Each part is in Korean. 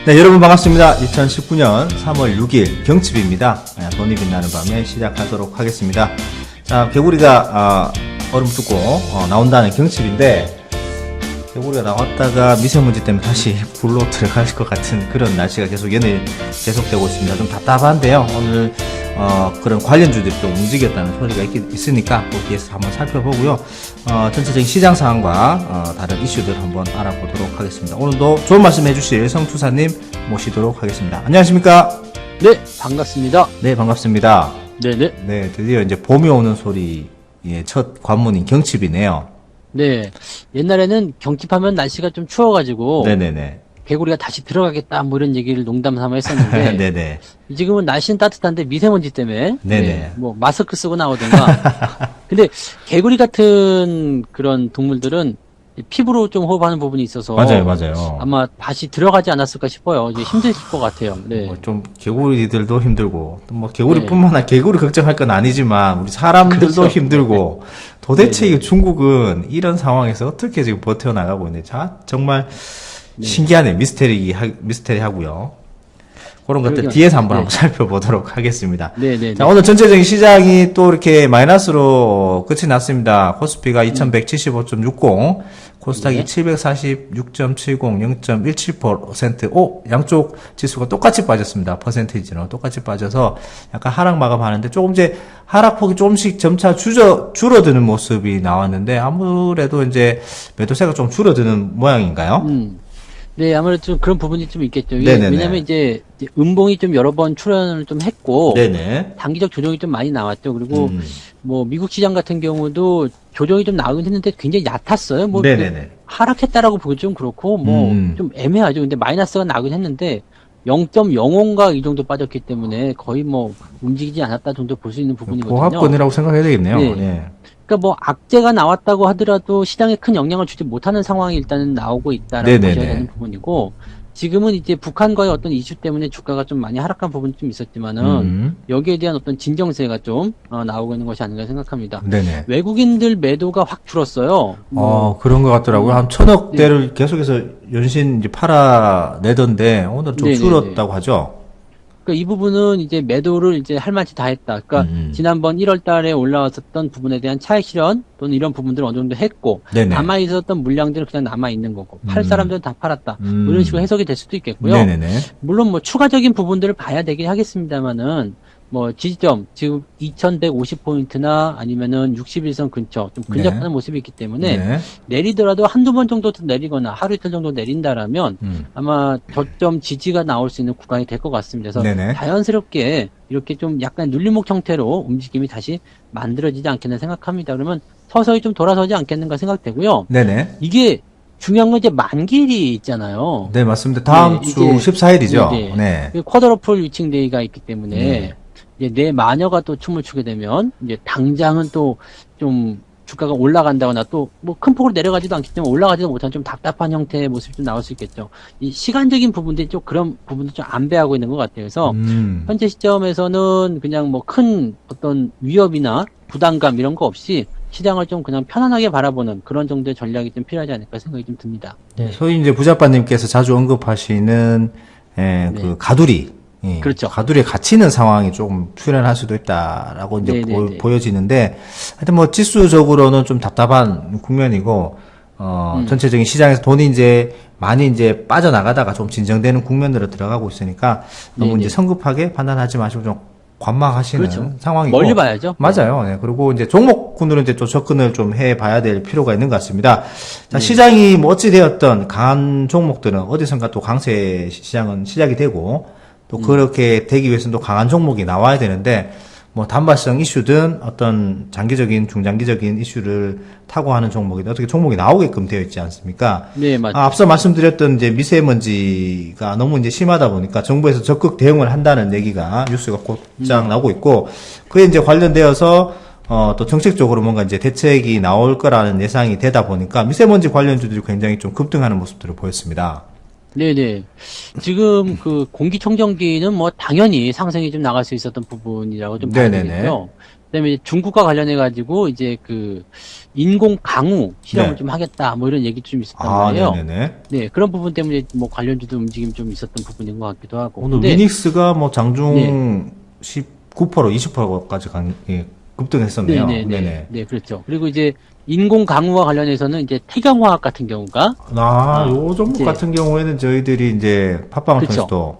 네, 여러분 반갑습니다. 2019년 3월 6일 경칩입니다. 돈이 빛나는 밤에 시작하도록 하겠습니다. 자, 개구리가 얼음 뚫고 나온다는 경칩인데, 개구리가 나왔다가 미세먼지 때문에 다시 불로 들어갈 것 같은 그런 날씨가 계속 연일 계속되고 있습니다. 좀 답답한데요. 오늘 그런 관련주들이 좀 움직였다는 소리가 있으니까 거기에서 한번 살펴보고요. 전체적인 시장 상황과 다른 이슈들 한번 알아보도록 하겠습니다. 오늘도 좋은 말씀 해주실 성투사님 모시도록 하겠습니다. 안녕하십니까? 네, 반갑습니다. 네, 반갑습니다. 네네. 네, 드디어 이제 봄이 오는 소리의 첫 관문인 경칩이네요. 네. 옛날에는 경칩하면 날씨가 좀 추워가지고, 네네네. 개구리가 다시 들어가겠다, 뭐 이런 얘기를 농담 삼아 했었는데, 네네. 지금은 날씨는 따뜻한데 미세먼지 때문에, 네네. 네, 뭐 마스크 쓰고 나오든가. 근데 개구리 같은 그런 동물들은 피부로 좀 호흡하는 부분이 있어서, 맞아요. 아마 다시 들어가지 않았을까 싶어요. 이제 힘드실 것 같아요. 네. 좀 개구리들도 힘들고 뭐 개구리뿐만 아니라 개구리 걱정할 건 아니지만 우리 사람들도 그렇죠. 힘들고 도대체 네네. 이 중국은 이런 상황에서 어떻게 지금 버텨나가고 있는지 정말 신기하네. 미스테리하고요. 그런 것들 그러게요. 뒤에서 한번 네. 살펴보도록 하겠습니다. 네네. 자, 오늘 전체적인 시장이 또 이렇게 마이너스로 끝이 났습니다. 코스피가 2175.60, 코스닥이 네. 746.70, 0.17%. 양쪽 지수가 똑같이 빠졌습니다. 퍼센테이지는 똑같이 빠져서 약간 하락 마감하는데 조금 이제 하락폭이 조금씩 점차 줄어드는 모습이 나왔는데 아무래도 이제 매도세가 좀 줄어드는 모양인가요? 네, 아무래도 좀 그런 부분이 좀 있겠죠. 네네네. 왜냐면 이제 음봉이 좀 여러 번 출현을 좀 했고, 네네. 단기적 조정이 좀 많이 나왔죠. 그리고 뭐 미국 시장 같은 경우도 조정이 좀 나오긴 했는데 굉장히 얕았어요. 뭐 네네네. 하락했다라고 보기 좀 그렇고 뭐 좀 애매하죠. 근데 마이너스가 나긴 했는데 0.05가 이 정도 빠졌기 때문에 거의 뭐 움직이지 않았다 정도 볼 수 있는 부분이거든요. 보합권이라고 생각해야 되겠네요. 네. 예. 그러니까 뭐 악재가 나왔다고 하더라도 시장에 큰 영향을 주지 못하는 상황이 일단은 나오고 있다라고 네네네. 보셔야 되는 부분이고, 지금은 이제 북한과의 어떤 이슈 때문에 주가가 좀 많이 하락한 부분이 좀 있었지만은 여기에 대한 어떤 진정세가 좀 나오고 있는 것이 아닌가 생각합니다. 네네. 외국인들 매도가 확 줄었어요. 그런 것 같더라고요. 한 1,000억대를 계속해서 연신 이제 팔아내던데, 오늘 좀 네네네. 줄었다고 하죠? 그러니까 이 부분은 이제 매도를 이제 할 만치 다 했다. 그러니까 지난번 1월 달에 올라왔었던 부분에 대한 차익 실현 또는 이런 부분들을 어느 정도 했고, 네네. 남아 있었던 물량들은 그냥 남아 있는 거고, 팔 사람들은 다 팔았다. 뭐 이런 식으로 해석이 될 수도 있겠고요. 네네네. 물론 뭐 추가적인 부분들을 봐야 되긴 하겠습니다만은, 뭐 지지점 지금 2150포인트나 아니면은 61선 근처 좀 근접하는 네. 모습이 있기 때문에 네. 내리더라도 한두 번 정도 더 내리거나 하루 이틀 정도 내린다라면 아마 저점 지지가 나올 수 있는 구간이 될 것 같습니다. 그래서 네네. 자연스럽게 이렇게 좀 약간 눌림목 형태로 움직임이 다시 만들어지지 않겠나 생각합니다. 그러면 서서히 좀 돌아서지 않겠는가 생각되고요. 네네. 이게 중요한 건 이제 만기일이 있잖아요. 네, 맞습니다. 다음 네, 주 이게- 14일이죠? 네, 네. 네. 쿼더러플 위칭데이가 있기 때문에 네. 이제 내 마녀가 또 춤을 추게 되면 이제 당장은 또 좀 주가가 올라간다거나 또 뭐 큰 폭으로 내려가지도 않기 때문에 올라가지도 못한 좀 답답한 형태의 모습이 좀 나올 수 있겠죠. 이 시간적인 부분들이 좀 그런 부분도 좀 안배하고 있는 것 같아요. 그래서 현재 시점에서는 그냥 뭐 큰 어떤 위협이나 부담감 이런 거 없이 시장을 좀 그냥 편안하게 바라보는 그런 정도의 전략이 좀 필요하지 않을까 생각이 좀 듭니다. 네. 소위 이제 부자빠님께서 자주 언급하시는, 그 가두리. 예, 그렇죠. 가두리에 갇히는 상황이 조금 출현할 수도 있다라고 이제 네네네. 보여지는데, 하여튼 뭐 지수적으로는 좀 답답한 국면이고, 전체적인 시장에서 돈이 이제 많이 이제 빠져나가다가 좀 진정되는 국면으로 들어가고 있으니까 너무 네네. 이제 성급하게 판단하지 마시고 좀 관망하시는 그렇죠. 상황이고. 멀리 봐야죠. 맞아요. 네. 그리고 이제 종목군으로 이제 또 접근을 좀 해봐야 될 필요가 있는 것 같습니다. 자, 시장이 뭐 어찌되었던 강한 종목들은 어디선가 또 강세 시장은 시작이 되고, 또 그렇게 되기 위해서는 또 강한 종목이 나와야 되는데, 뭐 단발성 이슈든 어떤 장기적인, 중장기적인 이슈를 타고 하는 종목이든 어떻게 종목이 나오게끔 되어 있지 않습니까? 네, 맞죠. 앞서 말씀드렸던 이제 미세먼지가 너무 이제 심하다 보니까 정부에서 적극 대응을 한다는 얘기가 뉴스가 곧장 나오고 있고, 그에 이제 관련되어서 또 정책적으로 뭔가 이제 대책이 나올 거라는 예상이 되다 보니까 미세먼지 관련주들이 굉장히 좀 급등하는 모습들을 보였습니다. 네네. 지금 그 공기청정기는 뭐 당연히 상승이 좀 나갈 수 있었던 부분이라고 좀 봐야 네네네. 되겠죠. 그다음에 이제 중국과 관련해 가지고 이제 그 인공 강우 실험을 네. 좀 하겠다 뭐 이런 얘기도 좀 있었단 아, 말이에요. 네네네. 네, 그런 부분 때문에 뭐 관련주도 움직임 좀 있었던 부분인 것 같기도 하고. 오늘 근데 위닉스가 뭐 장중 19%, 20%까지 급등했었네요. 네, 그렇죠. 그리고 이제 인공 강우와 관련해서는 이제 태경화학 같은 경우가 요 종목 이제 같은 경우에는 저희들이 이제 팟빵을 그렇죠. 통해서도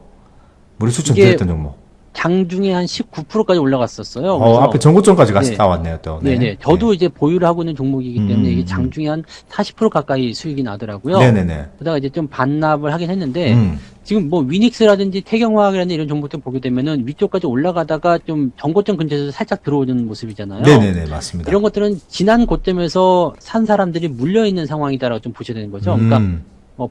무료 추천드렸던 종목. 장중에 한 19%까지 올라갔었어요. 그래서 앞에 전고점까지 네. 나왔네요, 또. 네네. 저도 이제 보유를 하고 있는 종목이기 때문에 이게 음. 장중에 한 40% 가까이 수익이 나더라고요. 네네네. 그러다가 이제 좀 반납을 하긴 했는데 음. 지금 뭐 위닉스라든지 태경화학이라는 이런 종목들 보게 되면은 위쪽까지 올라가다가 좀 전고점 근처에서 살짝 들어오는 모습이잖아요. 네네네, 맞습니다. 이런 것들은 지난 고점에서 산 사람들이 물려 있는 상황이다라고 좀 보셔야 되는 거죠. 그러니까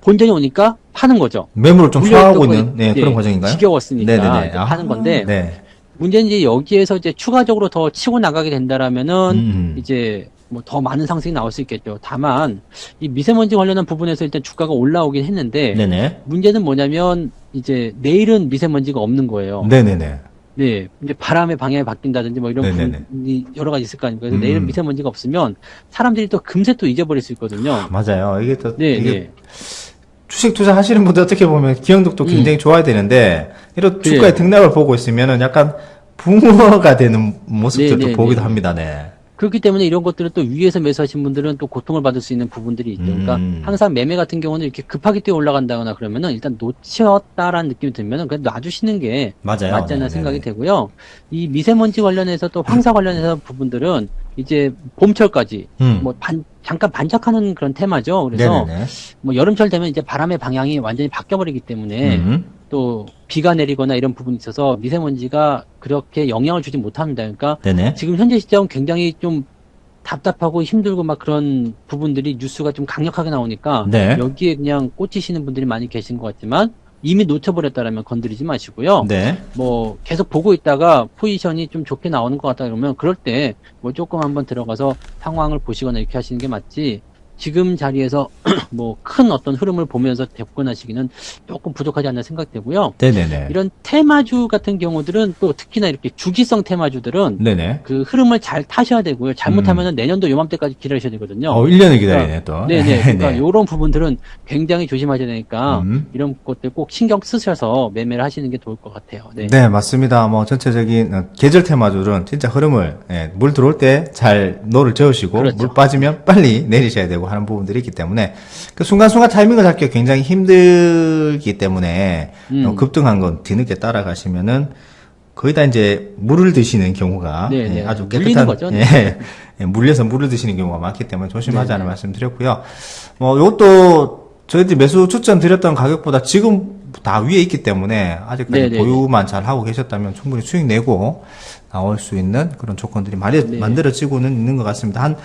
본전이 오니까 파는 거죠. 매물을 좀 소화하고 물려있던 있는 거에, 그런 과정인가요? 지겨웠으니까 네네네. 이제 파는 건데 네. 문제는 이제 여기에서 이제 추가적으로 더 치고 나가게 된다라면은 음. 이제 뭐 더 많은 상승이 나올 수 있겠죠. 다만 이 미세먼지 관련한 부분에서 일단 주가가 올라오긴 했는데 네네. 문제는 뭐냐면 이제 내일은 미세먼지가 없는 거예요. 네네네. 네, 이제 바람의 방향이 바뀐다든지 뭐 이런 네네네. 부분이 여러 가지 있을 거 아닙니까? 그래서 내일은 미세먼지가 없으면 사람들이 또 금세 또 잊어버릴 수 있거든요. 맞아요. 이게 또, 네, 이게 네. 주식 투자 하시는 분들 어떻게 보면 기억력도 굉장히 좋아야 되는데, 이런 주가의 그래요. 등락을 보고 있으면은 약간 붕어가 되는 모습들도 네, 네, 보기도 네. 합니다, 네. 그렇기 때문에 이런 것들은 또 위에서 매수하신 분들은 또 고통을 받을 수 있는 부분들이 있죠. 그러니까 항상 매매 같은 경우는 이렇게 급하게 뛰어 올라간다거나 그러면은 일단 놓쳤다라는 느낌이 들면은 그냥 놔주시는 게 맞아요. 맞지 않나 네네네. 생각이 되고요. 이 미세먼지 관련해서 또 황사 관련해서 부분들은 이제 봄철까지 뭐 잠깐 반짝하는 그런 테마죠. 그래서 네네네. 뭐 여름철 되면 이제 바람의 방향이 완전히 바뀌어버리기 때문에 또 비가 내리거나 이런 부분이 있어서 미세먼지가 그렇게 영향을 주지 못합니다. 그러니까 네네. 지금 현재 시점은 굉장히 좀 답답하고 힘들고 막 그런 부분들이 뉴스가 좀 강력하게 나오니까 네. 여기에 그냥 꽂히시는 분들이 많이 계신 것 같지만 이미 놓쳐버렸다라면 건드리지 마시고요. 네. 뭐 계속 보고 있다가 포지션이 좀 좋게 나오는 것 같다 그러면 그럴 때 뭐 조금 한번 들어가서 상황을 보시거나 이렇게 하시는 게 맞지. 지금 자리에서 뭐 큰 어떤 흐름을 보면서 접근하시기는 조금 부족하지 않나 생각되고요. 네네네. 이런 테마주 같은 경우들은 또 특히나 이렇게 주기성 테마주들은 네네. 그 흐름을 잘 타셔야 되고요. 잘못하면 내년도 요맘때까지 기다리셔야 되거든요. 1년을 기다리네, 또. 네네. 그러니까 이런 부분들은 굉장히 조심하셔야 되니까 음. 이런 것들 꼭 신경 쓰셔서 매매를 하시는 게 좋을 것 같아요. 네. 네, 맞습니다. 뭐, 전체적인 계절 테마주는 진짜 흐름을, 물 들어올 때 잘 노를 저으시고, 그렇죠. 물 빠지면 빨리 내리셔야 되고 하는 부분들이 있기 때문에, 그 순간순간 타이밍을 잡기가 굉장히 힘들기 때문에, 급등한 건 뒤늦게 따라가시면은, 거의 다 이제 물을 드시는 경우가 네, 네. 아주 물리는 깨끗한 거죠. 물려서 물을 드시는 경우가 많기 때문에 조심하자는 네. 말씀드렸고요. 뭐 이것도 저희들이 매수 추천 드렸던 가격보다 지금 다 위에 있기 때문에 아직까지 네, 네, 보유만 잘 하고 계셨다면 충분히 수익 내고 나올 수 있는 그런 조건들이 네. 만들어지고는 있는 것 같습니다.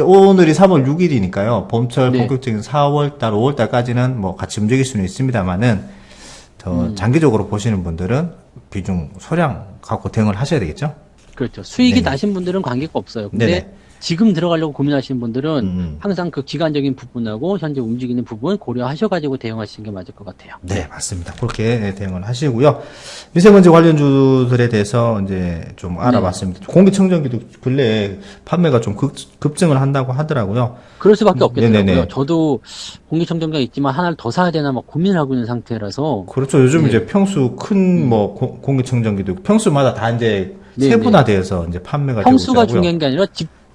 오늘이 3월 6일이니까요. 봄철 네. 본격적인 4월달, 5월달까지는 뭐 같이 움직일 수는 있습니다만은 더 장기적으로 보시는 분들은 비중 소량 갖고 대응을 하셔야 되겠죠. 그렇죠. 수익이 네네. 나신 분들은 관계가 없어요. 근데 네네. 지금 들어가려고 고민하시는 분들은 음. 항상 그 기간적인 부분하고 현재 움직이는 부분 고려하셔가지고 대응하시는 게 맞을 것 같아요. 네, 맞습니다. 그렇게 대응을 하시고요. 미세먼지 관련주들에 대해서 이제 좀 알아봤습니다. 공기청정기도 근래에 판매가 좀 급증을 한다고 하더라고요. 그럴 수밖에 없겠더라고요. 네네네. 저도 공기청정기가 있지만 하나를 더 사야 되나 막 고민을 하고 있는 상태라서 그렇죠. 요즘 네. 이제 평수 큰 뭐 공기청정기도 평수마다 다 이제 네네. 세분화되어서 이제 판매가 평수가 되고 있더라고요. 중요한 게 아니라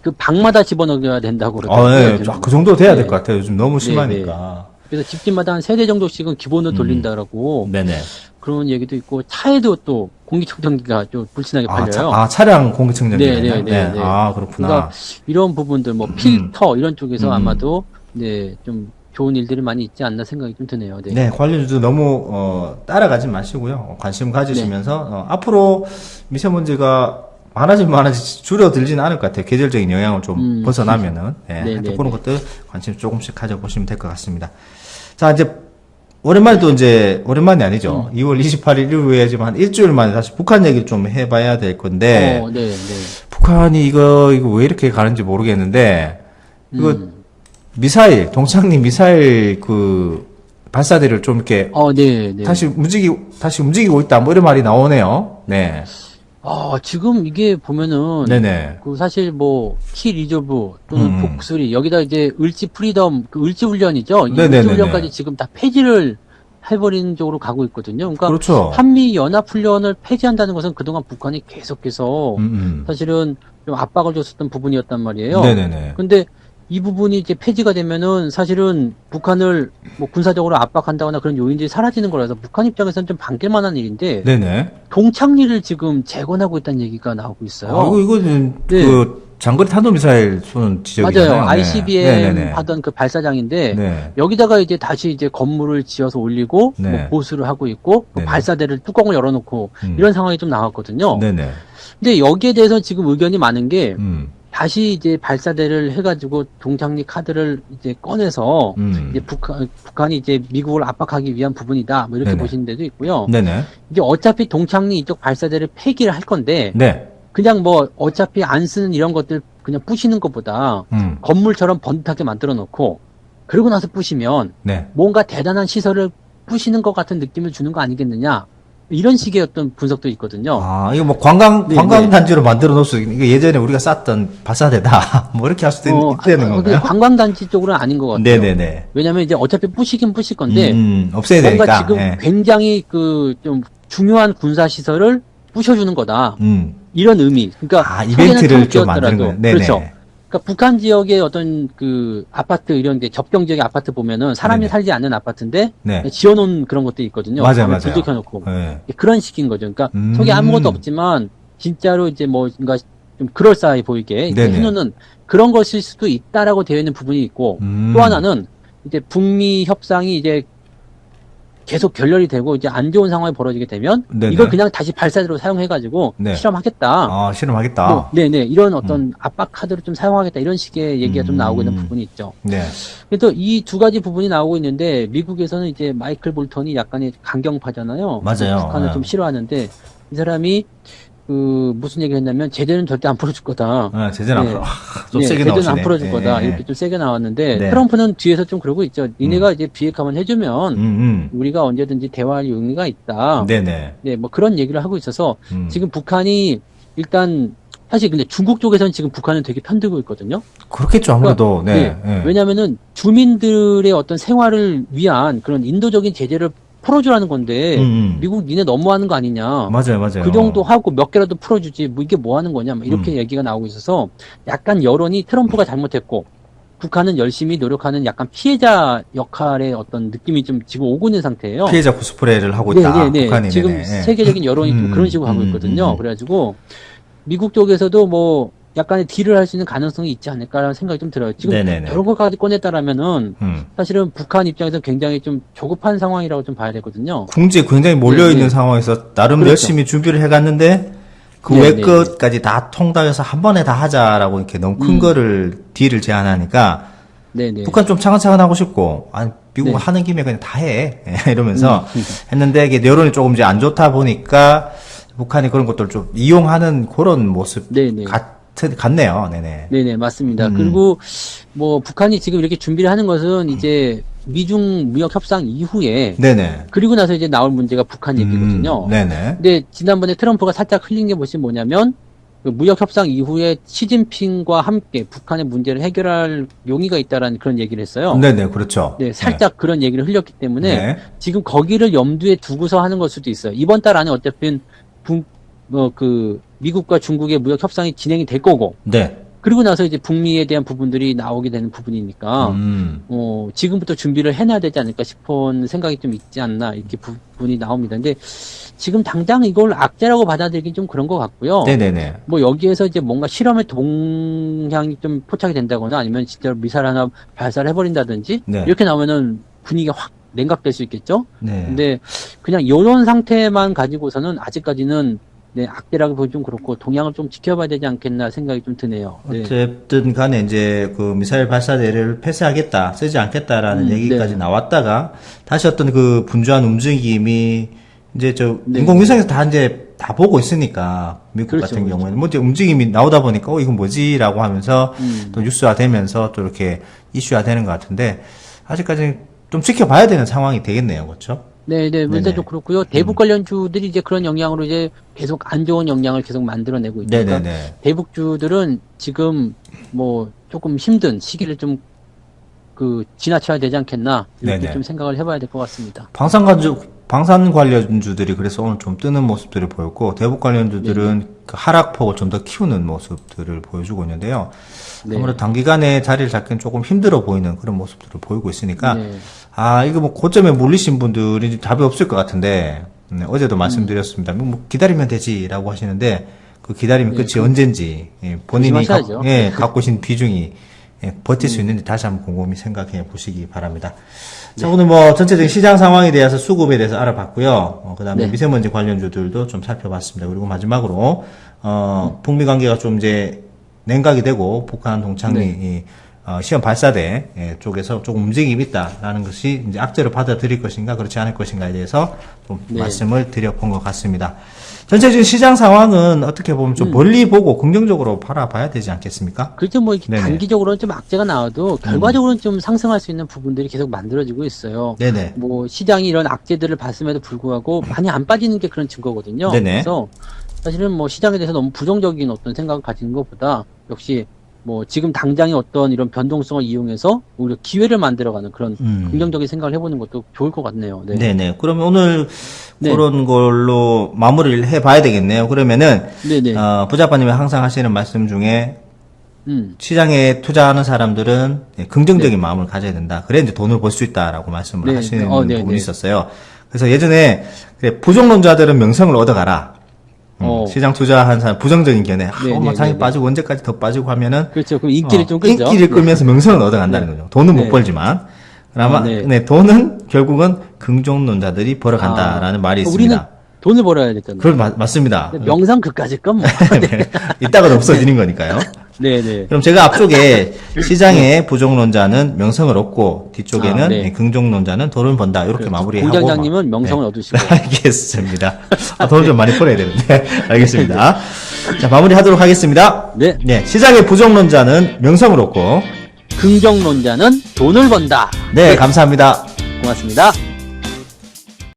그 방마다 집어넣어야 된다고 아, 그러더라고요. 네. 그 정도 돼야 될 네. 것 같아요. 요즘 너무 심하니까. 그래서 집집마다 한 3대 정도씩은 기본으로 돌린다라고 네네. 그런 얘기도 있고 차에도 또 공기청정기가 좀 불친하게 팔려요. 차량 공기청정기네요. 네, 네, 네, 네. 아, 그렇구나. 그러니까 이런 부분들 뭐 필터 이런 쪽에서 아마도 네, 좀 좋은 일들이 많이 있지 않나 생각이 좀 드네요. 네. 네, 관련주도 너무 따라가지 마시고요. 관심 가지시면서 앞으로 미세먼지가 많아지면 줄어들지는 않을 것 같아요. 계절적인 영향을 좀 벗어나면은 또 그런 것들 관심 조금씩 가져보시면 될 것 같습니다. 자, 이제 오랜만이 아니죠. 2월 28일 이후에지만 한 일주일 만에 다시 북한 얘기를 좀 해봐야 될 건데 네, 네. 북한이 이거 왜 이렇게 가는지 모르겠는데 이거 동창리 미사일 그 발사대를 좀 이렇게 네, 네. 다시 움직이고 있다 뭐 이런 말이 나오네요. 네. 지금 이게 보면은 네네. 그 사실 뭐 키 리저브 또는 독수리 여기다 이제 을지 프리덤 그 을지 훈련이죠. 이 네네네네. 을지 훈련까지 지금 다 폐지를 해버리는 쪽으로 가고 있거든요. 그러니까 그렇죠. 한미 연합 훈련을 폐지한다는 것은 그동안 북한이 계속해서 사실은 좀 압박을 줬었던 부분이었단 말이에요. 네네네. 근데 이 부분이 이제 폐지가 되면은 사실은 북한을 뭐 군사적으로 압박한다거나 그런 요인들이 사라지는 거라서 북한 입장에서는 좀 반길 만한 일인데 네네. 동창리를 지금 재건하고 있다는 얘기가 나오고 있어요. 이거는 네. 그 장거리 탄도미사일 쏘는 지역이잖아요. 맞아요. 네. ICBM 네네네. 하던 그 발사장인데 네. 여기다가 이제 다시 이제 건물을 지어서 올리고 네. 뭐 보수를 하고 있고 또 네네. 발사대를 뚜껑을 열어놓고 이런 상황이 좀 나왔거든요. 네네. 근데 여기에 대해서 지금 의견이 많은 게 다시 이제 발사대를 해가지고 동창리 카드를 이제 꺼내서 이제 북한이 이제 미국을 압박하기 위한 부분이다. 뭐 이렇게 네네. 보시는 데도 있고요. 네네. 이게 어차피 동창리 이쪽 발사대를 폐기를 할 건데 네. 그냥 뭐 어차피 안 쓰는 이런 것들 그냥 부시는 것보다 건물처럼 번듯하게 만들어 놓고 그러고 나서 부시면 네. 뭔가 대단한 시설을 부시는 것 같은 느낌을 주는 거 아니겠느냐. 이런 식의 어떤 분석도 있거든요. 이거 뭐 관광 네, 단지로 만들어 놓을 수 있는, 이거 예전에 우리가 쌌던 발사대다. 뭐 이렇게 할 수도 있다는 건가요? 관광단지 쪽으로는 아닌 것 같아요. 네네네. 왜냐면 이제 어차피 부시긴 부실 건데, 없애야 뭔가 되니까. 지금 예. 굉장히 그 좀 중요한 군사시설을 부셔주는 거다. 이런 의미. 그러니까 이벤트를 좀 만드는 거예요. 네네. 그렇죠. 그러니까 북한 지역의 어떤 그 아파트 이런 게 접경 지역의 아파트 보면은 사람이 네네. 살지 않는 아파트인데 네. 지어놓은 그런 것도 있거든요. 맞아요, 밤에 맞아요. 불도 켜놓고 네. 그런 식인 거죠. 그러니까 속에 아무것도 없지만 진짜로 이제 뭔가 좀 그럴싸해 보이게 이렇게 네네. 해놓는 그런 것일 수도 있다라고 되어 있는 부분이 있고 또 하나는 이제 북미 협상이 이제 계속 결렬이 되고 이제 안 좋은 상황이 벌어지게 되면 네네. 이걸 그냥 다시 발사대로 사용해가지고 네. 실험하겠다. 실험하겠다. 뭐, 네네 이런 어떤 압박 카드를 좀 사용하겠다 이런 식의 얘기가 좀 나오고 있는 부분이 있죠. 네. 그래서 이 두 가지 부분이 나오고 있는데 미국에서는 이제 마이클 볼턴이 약간의 강경파잖아요. 맞아요. 북한을 네. 좀 싫어하는데 이 사람이 그 무슨 얘기를 했냐면 제재는 절대 안 풀어줄 거다. 제재는 안 네. 풀어. 좀 네, 세게 제재는 나오시네. 안 풀어줄 거다. 예, 이렇게 좀 세게 나왔는데 네. 트럼프는 뒤에서 좀 그러고 있죠. 니네가 이제 비핵화만 해주면 우리가 언제든지 대화할 용의가 있다. 네네. 네, 뭐 그런 얘기를 하고 있어서 지금 북한이 일단 사실 근데 중국 쪽에서는 지금 북한은 되게 편들고 있거든요. 그렇겠죠, 아무래도. 그러니까, 네. 왜냐면은 주민들의 어떤 생활을 위한 그런 인도적인 제재를 풀어주라는 건데 미국 니네 너무하는 거 아니냐. 맞아요, 맞아요. 그 정도 하고 몇 개라도 풀어주지 뭐 이게 뭐 하는 거냐. 막 이렇게 얘기가 나오고 있어서 약간 여론이 트럼프가 잘못했고 북한은 열심히 노력하는 약간 피해자 역할의 어떤 느낌이 좀 지금 오고 있는 상태예요. 피해자 코스프레를 하고 있다. 북한이. 지금 네네. 세계적인 여론이 좀 그런 식으로 가고 있거든요. 그래가지고 미국 쪽에서도 뭐 약간의 딜을 할 수 있는 가능성이 있지 않을까라는 생각이 좀 들어요. 지금 네네네. 여러 것까지 꺼냈다라면은 사실은 북한 입장에서 굉장히 좀 조급한 상황이라고 좀 봐야 되거든요. 궁지에 굉장히 몰려있는 네. 상황에서 나름 그렇죠. 열심히 준비를 해갔는데 그 네, 외 네, 것까지 다 통달해서 한 번에 다 하자라고 이렇게 너무 큰 거를 딜을 제안하니까 네네. 북한 좀 차근차근 하고 싶고 미국 네. 하는 김에 그냥 다 해. 이러면서 했는데 이게 여론이 조금 이제 안 좋다 보니까 북한이 그런 것들을 좀 이용하는 그런 모습 네네. 같네요. 네네. 네네, 맞습니다. 그리고 뭐 북한이 지금 이렇게 준비를 하는 것은 이제 미중 무역 협상 이후에 네네. 그리고 나서 이제 나올 문제가 북한 얘기거든요. 네네. 근데 지난번에 트럼프가 살짝 흘린 게 뭐냐면 그 무역 협상 이후에 시진핑과 함께 북한의 문제를 해결할 용의가 있다라는 그런 얘기를 했어요. 네네, 그렇죠. 네, 살짝 그런 얘기를 흘렸기 때문에 네. 지금 거기를 염두에 두고서 하는 걸 수도 있어요. 이번 달 안에 어차피 미국과 중국의 무역 협상이 진행이 될 거고, 네. 그리고 나서 이제 북미에 대한 부분들이 나오게 되는 부분이니까, 지금부터 준비를 해놔야 되지 않을까 싶은 생각이 좀 있지 않나, 이렇게 부분이 나옵니다. 근데 지금 당장 이걸 악재라고 받아들이긴 좀 그런 것 같고요. 네네네. 뭐 여기에서 이제 뭔가 실험의 동향이 좀 포착이 된다거나 아니면 진짜로 미사일 하나 발사를 해버린다든지, 네. 이렇게 나오면은 분위기가 확 냉각될 수 있겠죠? 네. 근데 그냥 이런 상태만 가지고서는 아직까지는 네, 악재라고 보기 좀 그렇고 동향을 좀 지켜봐야 되지 않겠나 생각이 좀 드네요. 네. 어쨌든 간에 이제 그 미사일 발사대를 폐쇄하겠다, 쓰지 않겠다라는 얘기까지 네. 나왔다가 다시 어떤 그 분주한 움직임이 이제 네. 인공위성에서 다 이제 다 보고 있으니까 미국 그렇죠, 같은 그렇죠. 경우에는 뭐 이제 움직임이 나오다 보니까 이건 뭐지라고 하면서 또 뉴스화 되면서 또 이렇게 이슈화 되는 것 같은데 아직까지 좀 지켜봐야 되는 상황이 되겠네요. 그렇죠? 네네, 물산도 그렇고요. 대북 관련주들이 이제 그런 영향으로 이제 계속 안 좋은 영향을 계속 만들어내고 있으니까 네네네. 대북주들은 지금 뭐 조금 힘든 시기를 좀 지나쳐야 되지 않겠나 이렇게 네네. 좀 생각을 해봐야 될 것 같습니다. 방산 관련주들이 그래서 오늘 좀 뜨는 모습들을 보였고, 대북 관련주들은 그 하락폭을 좀 더 키우는 모습들을 보여주고 있는데요. 네. 아무래도 단기간에 자리를 잡기는 조금 힘들어 보이는 그런 모습들을 보이고 있으니까, 네. 이거 뭐 고점에 몰리신 분들이 답이 없을 것 같은데, 어제도 말씀드렸습니다. 뭐 기다리면 되지라고 하시는데, 그 기다리면 네, 끝이 언젠지, 본인이 조심하셔야죠. 갖고 계신 비중이 버틸 수 있는지 다시 한번 곰곰이 생각해 보시기 바랍니다. 자, 오늘 뭐 전체적인 시장 상황에 대해서 수급에 대해서 알아봤고요. 그 다음에 네. 미세먼지 관련주들도 좀 살펴봤습니다. 그리고 마지막으로, 북미 관계가 좀 이제 냉각이 되고 북한 동창리 시험 발사대 쪽에서 조금 움직임이 있다라는 것이 이제 악재로 받아들일 것인가 그렇지 않을 것인가에 대해서 좀 네. 말씀을 드려본 것 같습니다. 전체적인 시장 상황은 어떻게 보면 좀 멀리 보고 긍정적으로 바라봐야 되지 않겠습니까? 그렇죠. 뭐 이렇게 네네. 단기적으로는 좀 악재가 나와도 결과적으로는 좀 상승할 수 있는 부분들이 계속 만들어지고 있어요. 네네. 뭐 시장이 이런 악재들을 봤음에도 불구하고 많이 안 빠지는 게 그런 증거거든요. 네네. 그래서 사실은 뭐 시장에 대해서 너무 부정적인 어떤 생각을 가지는 것보다 역시 뭐 지금 당장의 어떤 이런 변동성을 이용해서 오히려 기회를 만들어가는 그런 긍정적인 생각을 해보는 것도 좋을 것 같네요. 네. 네네. 그러면 오늘 네. 그런 걸로 마무리를 해봐야 되겠네요. 그러면은 네네. 부자빠님이 항상 하시는 말씀 중에 시장에 투자하는 사람들은 긍정적인 마음을 가져야 된다. 그래 이제 돈을 벌 수 있다라고 말씀을 네. 하시는 네, 부분이 네. 있었어요. 그래서 예전에 그래, 부정론자들은 명성을 얻어가라. 시장 투자한 사람 부정적인 견해. 네, 뭐 네, 장이 네, 빠지고 언제까지 더 빠지고 하면은 그렇죠. 그럼 인기를 좀 끌죠. 인기를 끌면서 명성을 얻어간다는 거죠. 돈은 못 네. 벌지만. 그나마 네. 돈은 결국은 긍정론자들이 벌어간다라는 말이 우리는 있습니다. 돈을 벌어야 되잖아요. 그건 맞습니다. 명상 그까짓 건 뭐. 네. 이따가 없어지는 거니까요. 네네. 그럼 제가 앞쪽에 시장의 부정론자는 명성을 얻고 뒤쪽에는 네. 긍정론자는 돈을 번다. 이렇게 그렇죠. 마무리하고. 공장장님은 명성을 얻으시고. 알겠습니다. 돈을 좀 많이 벌어야 되는데. 알겠습니다. 자, 마무리하도록 하겠습니다. 네. 시장의 부정론자는 명성을 얻고. 긍정론자는 돈을 번다. 네, 감사합니다. 고맙습니다.